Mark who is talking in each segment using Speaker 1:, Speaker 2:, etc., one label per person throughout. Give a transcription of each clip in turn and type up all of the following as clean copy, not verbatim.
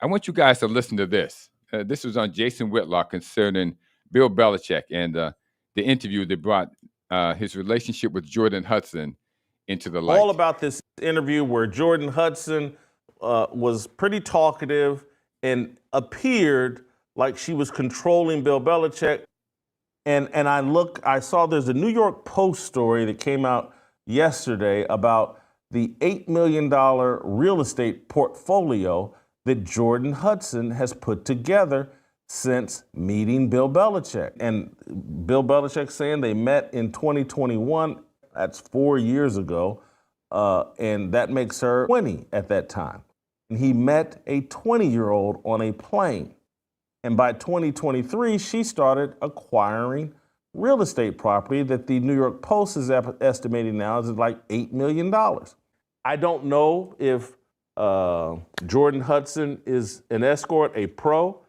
Speaker 1: I want you guys to listen to this. This was on Jason Whitlock concerning Bill Belichick and the interview that brought his relationship with Jordon Hudson into the light.
Speaker 2: All about this interview where Jordon Hudson was pretty talkative and appeared like she was controlling Bill Belichick. And I saw there's a New York Post story that came out yesterday about the $8 million real estate portfolio that Jordon Hudson has put together since meeting Bill Belichick. And Bill Belichick saying they met in 2021. That's 4 years ago. And that makes her 20 at that time. And he met a 20-year-old on a plane. And by 2023, she started acquiring real estate property that the New York Post is estimating now is like $8 million. I don't know if Jordon Hudson is an escort, a pro.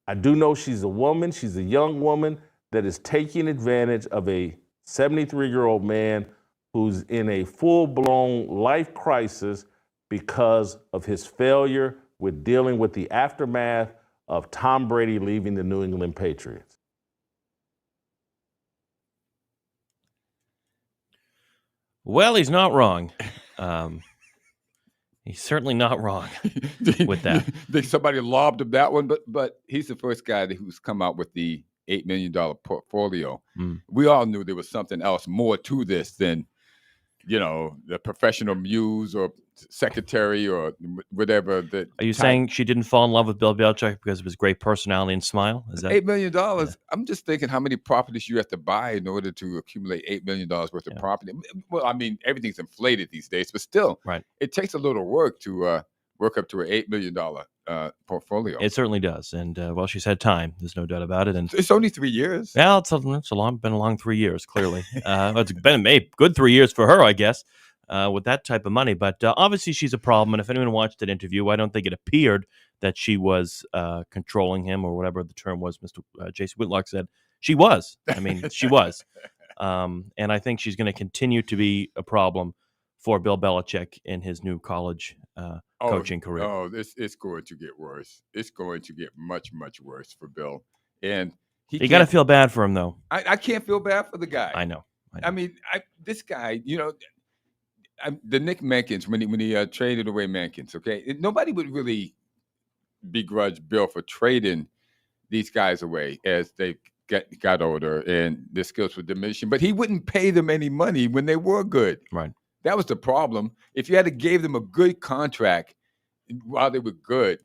Speaker 2: I do know she's a woman. She's a young woman that is taking advantage of a 73-year-old man who's in a full-blown life crisis because of his failure with dealing with the aftermath of Tom Brady leaving the New England Patriots.
Speaker 3: Well, he's not wrong. He's certainly not wrong with that.
Speaker 1: Think somebody lobbed him that one, but he's the first guy who's come out with the $8 million portfolio. We all knew there was something else more to this than, the professional muse or secretary or whatever.
Speaker 3: Are you saying she didn't fall in love with Bill Belichick because of his great personality and smile? Is that
Speaker 1: $8 million? Yeah. I'm just thinking how many properties you have to buy in order to accumulate $8 million worth of property. Well, I mean, everything's inflated these days, but still, it takes a little work to work up to an $8 million portfolio.
Speaker 3: It certainly does. And, she's had time. There's no doubt about it. And
Speaker 1: it's only 3 years.
Speaker 3: Yeah, it's been a long 3 years, clearly. It's been a good 3 years for her, I guess, with that type of money. But obviously she's a problem. And if anyone watched that interview, I don't think it appeared that she was controlling him or whatever the term was Mr. Jason Whitlock said. She was. I mean, she was. And I think she's going to continue to be a problem for Bill Belichick in his new college coaching career.
Speaker 1: Oh, it's going to get worse. It's going to get much, much worse for Bill. And
Speaker 3: you got to feel bad for him, though.
Speaker 1: I can't feel bad for the guy.
Speaker 3: I know.
Speaker 1: I mean, this guy, the Nick Mankins, when he traded away Mankins, okay? Nobody would really begrudge Bill for trading these guys away as they got older and their skills were diminishing. But he wouldn't pay them any money when they were good.
Speaker 3: Right.
Speaker 1: That was the problem. If you had to give them a good contract while they were good,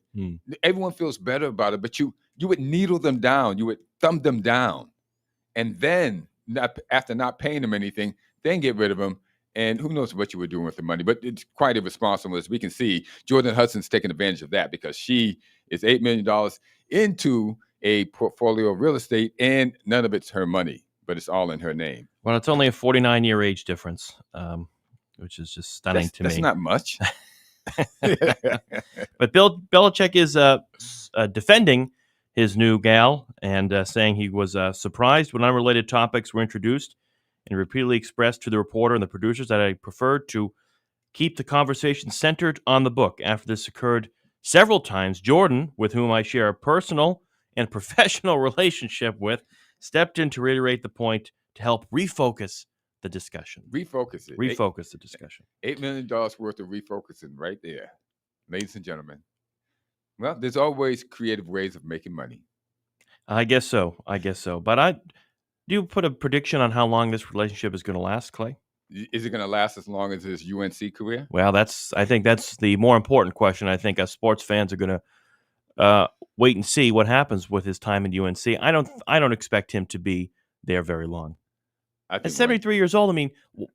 Speaker 1: everyone feels better about it. But you would needle them down. You would thumb them down. And then, after not paying them anything, then get rid of them. And who knows what you were doing with the money. But it's quite irresponsible. As we can see, Jordon Hudson's taking advantage of that because she is $8 million into a portfolio of real estate, and none of it's her money, but it's all in her name.
Speaker 3: Well, it's only a 49-year age difference. Which is just stunning to me.
Speaker 1: That's not much.
Speaker 3: But Bill Belichick is defending his new gal and saying he was surprised when unrelated topics were introduced and repeatedly expressed to the reporter and the producers that I preferred to keep the conversation centered on the book. After this occurred several times, Jordon, with whom I share a personal and professional relationship with, stepped in to reiterate the point to help refocus the discussion.
Speaker 1: Refocus
Speaker 3: the discussion.
Speaker 1: $8 million worth of refocusing right there, ladies and gentlemen. Well, there's always creative ways of making money.
Speaker 3: I guess so. But do you put a prediction on how long this relationship is going to last, Clay?
Speaker 1: Is it going to last as long as his UNC career?
Speaker 3: Well, I think that's the more important question. I think us sports fans are going to wait and see what happens with his time in UNC. I don't expect him to be there very long. At 73 years old, I mean,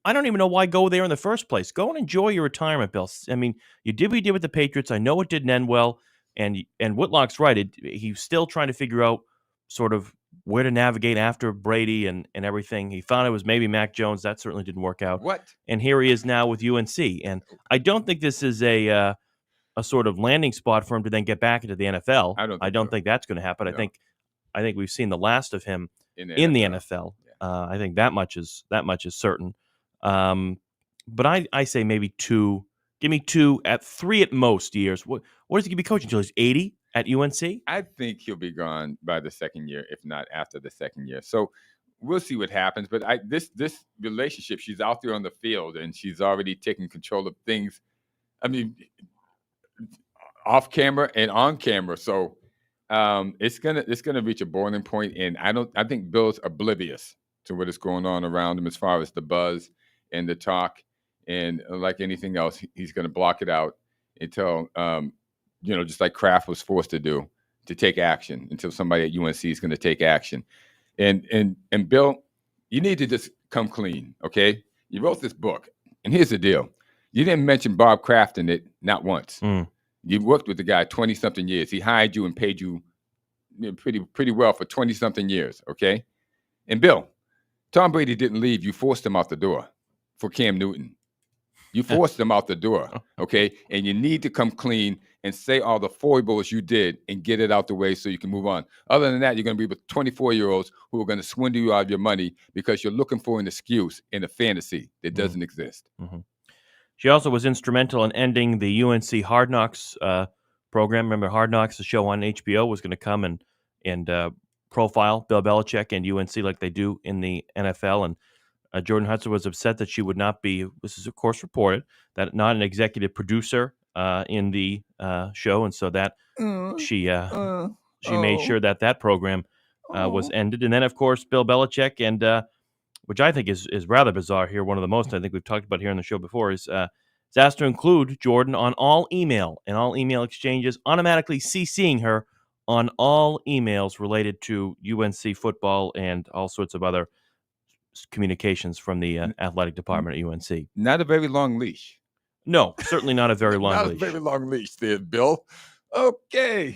Speaker 3: I don't even know why go there in the first place. Go and enjoy your retirement, Bill. I mean, you did what you did with the Patriots. I know it didn't end well, and Whitlock's right. He's still trying to figure out sort of where to navigate after Brady and everything. He found it was maybe Mac Jones. That certainly didn't work out. And here he is now with UNC. And I don't think this is a sort of landing spot for him to then get back into the NFL. I don't think that's going to happen. No. I think we've seen the last of him in the NFL. I think that much is certain. But I say maybe 2 Give me 2 at 3 at most years. What is he going to be coaching until he's 80 at UNC?
Speaker 1: I think he'll be gone by the second year, if not after the second year. So we'll see what happens. But this relationship, she's out there on the field and she's already taking control of things. I mean, off camera and on camera. So it's gonna reach a boiling point, and I think Bill's oblivious to what is going on around him as far as the buzz and the talk, and like anything else, he's gonna block it out until just like Kraft was forced to do, to take action until somebody at UNC is going to take action. And Bill, you need to just come clean, okay? You wrote this book, and here's the deal: you didn't mention Bob Kraft in it, not once. You worked with the guy 20-something years. He hired you and paid you pretty well for 20-something years, okay? And Bill, Tom Brady didn't leave. You forced him out the door for Cam Newton. You forced him out the door, okay? And you need to come clean and say all the foibles you did and get it out the way so you can move on. Other than that, you're going to be with 24-year-olds who are going to swindle you out of your money because you're looking for an excuse in a fantasy that doesn't exist.
Speaker 3: She also was instrumental in ending the UNC Hard Knocks program. Remember, Hard Knocks, the show on HBO, was going to come and profile Bill Belichick and UNC like they do in the NFL. And Jordon Hudson was upset that she would not be, this is of course reported, that not an executive producer in the show. And so that she made sure that program was ended. And then, of course, Bill Belichick, and which I think is rather bizarre here, one of the most I think we've talked about here on the show before, is asked to include Jordon on all email and all email exchanges, automatically CCing her on all emails related to UNC football and all sorts of other communications from the athletic department at UNC.
Speaker 1: Not a very long leash.
Speaker 3: No, certainly not a very long leash.
Speaker 1: Not a very long leash there, Bill. Okay.